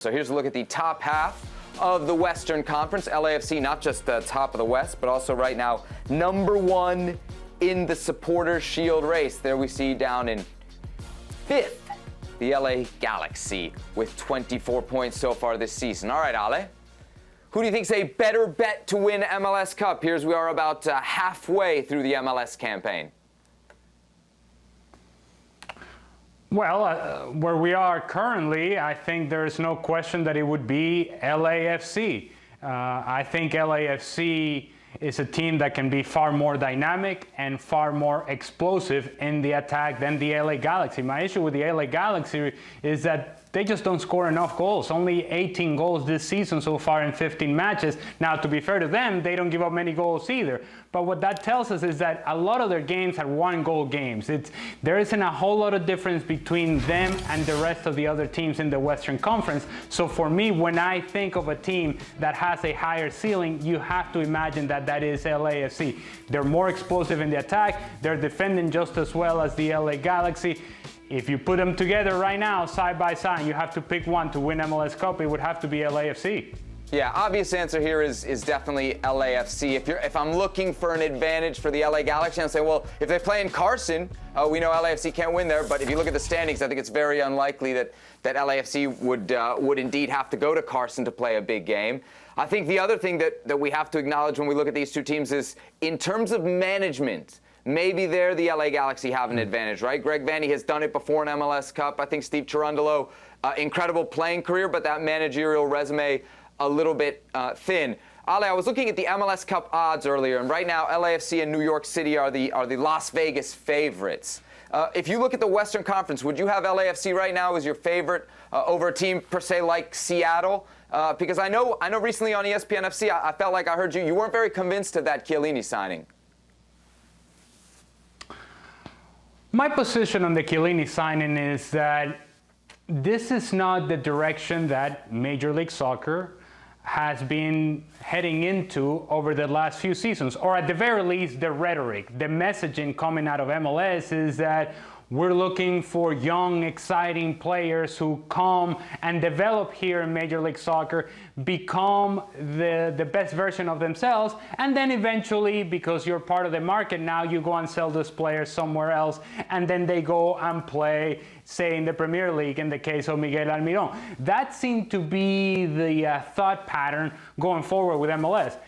So here's a look at the top half of the Western Conference. LAFC, not just the top of the West, but also right now number one in the Supporters Shield race. There we see down in fifth, the LA Galaxy with 24 points so far this season. All right, Ale, who do you think's a better bet to win MLS Cup? Here's we are about halfway through the MLS campaign. Well, where we are currently, I think there's no question that it would be LAFC. I think LAFC is a team that can be far more dynamic and far more explosive in the attack than the LA Galaxy. My issue with the LA Galaxy is that they just don't score enough goals. Only 18 goals this season so far in 15 matches. Now, to be fair to them, they don't give up many goals either. But what that tells us is that a lot of their games are one-goal games. There isn't a whole lot of difference between them and the rest of the other teams in the Western Conference. So for me, when I think of a team that has a higher ceiling, you have to imagine that that is LAFC. They're more explosive in the attack. They're defending just as well as the LA Galaxy. If you put them together right now, side by side, you have to pick one to win MLS Cup, it would have to be LAFC. Yeah, obvious answer here is definitely LAFC. If I'm looking for an advantage for the LA Galaxy, I'm saying, well, if they play in Carson, we know LAFC can't win there. But if you look at the standings, I think it's very unlikely that LAFC would indeed have to go to Carson to play a big game. I think the other thing that we have to acknowledge when we look at these two teams is in terms of management. Maybe there the LA Galaxy have an advantage, right? Greg Vanney has done it before in MLS Cup. I think Steve Cherundolo, incredible playing career, but that managerial resume a little bit thin. Ale, I was looking at the MLS Cup odds earlier, and right now LAFC and New York City are the Las Vegas favorites. If you look at the Western Conference, would you have LAFC right now as your favorite over a team per se like Seattle? Because I know recently on ESPN FC, I felt like I heard you weren't very convinced of that Chiellini signing. My position on the Chiellini signing is that this is not the direction that Major League Soccer has been heading into over the last few seasons, or at the very least, the rhetoric, the messaging coming out of MLS is that we're looking for young, exciting players who come and develop here in Major League Soccer, become the best version of themselves, and then eventually, because you're part of the market now, you go and sell those players somewhere else, and then they go and play, say, in the Premier League, in the case of Miguel Almirón. That seemed to be the thought pattern going forward with MLS.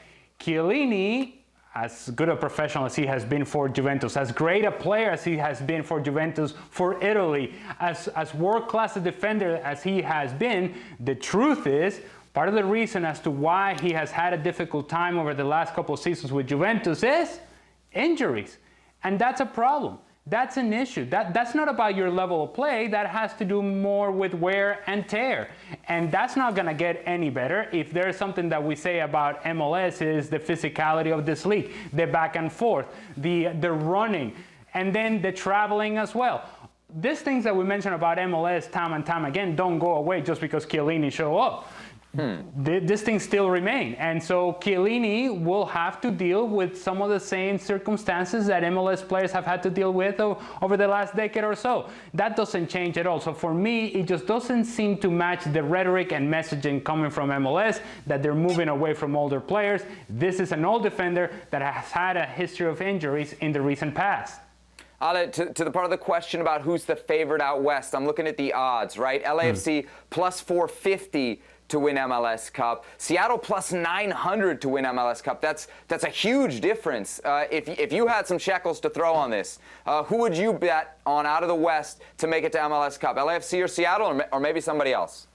Chiellini, as good a professional as he has been for Juventus, as great a player as he has been for Juventus, for Italy, as world-class a defender as he has been, the truth is, part of the reason as to why he has had a difficult time over the last couple of seasons with Juventus is injuries. And that's a problem. That's an issue. That's not about your level of play. That has to do more with wear and tear. And that's not going to get any better. If there's something that we say about MLS is the physicality of this league, the back and forth, the running, and then the traveling as well. These things that we mention about MLS time and time again don't go away just because Chiellini show up. These things still remain. And so Chiellini will have to deal with some of the same circumstances that MLS players have had to deal with over the last decade or so. That doesn't change at all. So for me, it just doesn't seem to match the rhetoric and messaging coming from MLS that they're moving away from older players. This is an old defender that has had a history of injuries in the recent past. Ale, to the part of the question about who's the favorite out west, I'm looking at the odds, right? LAFC plus 450 to win MLS Cup. Seattle plus 900 to win MLS Cup. That's a huge difference. If you had some shekels to throw on this, who would you bet on out of the West to make it to MLS Cup? LAFC or Seattle, or maybe somebody else?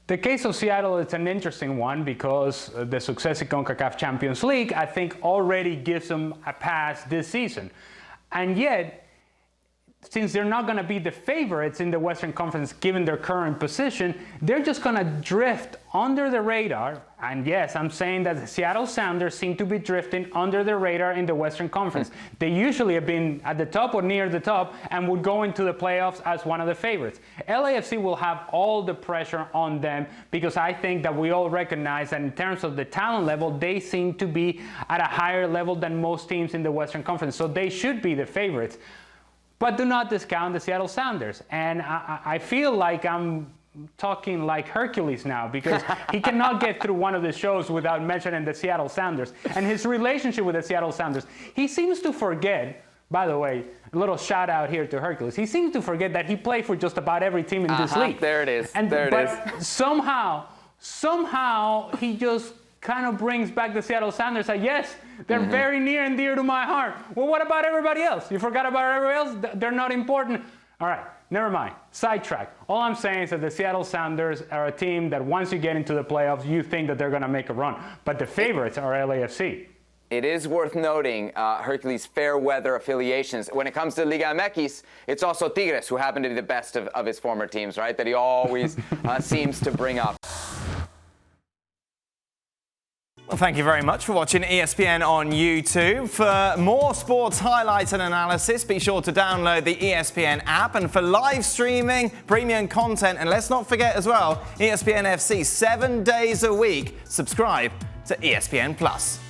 The case of Seattle is an interesting one because the success in CONCACAF Champions League, I think, already gives them a pass this season. And yet, since they're not going to be the favorites in the Western Conference given their current position, they're just going to drift under the radar. And yes, I'm saying that the Seattle Sounders seem to be drifting under the radar in the Western Conference. They usually have been at the top or near the top and would go into the playoffs as one of the favorites. LAFC will have all the pressure on them because I think that we all recognize that in terms of the talent level, they seem to be at a higher level than most teams in the Western Conference. So they should be the favorites. But do not discount the Seattle Sounders. And I feel like I'm talking like Hercules now, because he cannot get through one of the shows without mentioning the Seattle Sounders and his relationship with the Seattle Sounders. He seems to forget, by the way, a little shout out here to Hercules, he seems to forget that he played for just about every team in this league. There it is. But somehow he just kind of brings back the Seattle Sounders. Yes, they're very near and dear to my heart. Well, what about everybody else? You forgot about everybody else? They're not important? All right, never mind. Sidetrack. All I'm saying is that the Seattle Sounders are a team that once you get into the playoffs, you think that they're going to make a run. But the favorites are LAFC. It is worth noting Hercules' fair weather affiliations. When it comes to Liga MX, it's also Tigres, who happen to be the best of his former teams, right? That he always seems to bring up. Well, thank you very much for watching ESPN on YouTube. For more sports highlights and analysis, be sure to download the ESPN app. And for live streaming, premium content, and let's not forget as well, ESPN FC 7 days a week. Subscribe to ESPN Plus.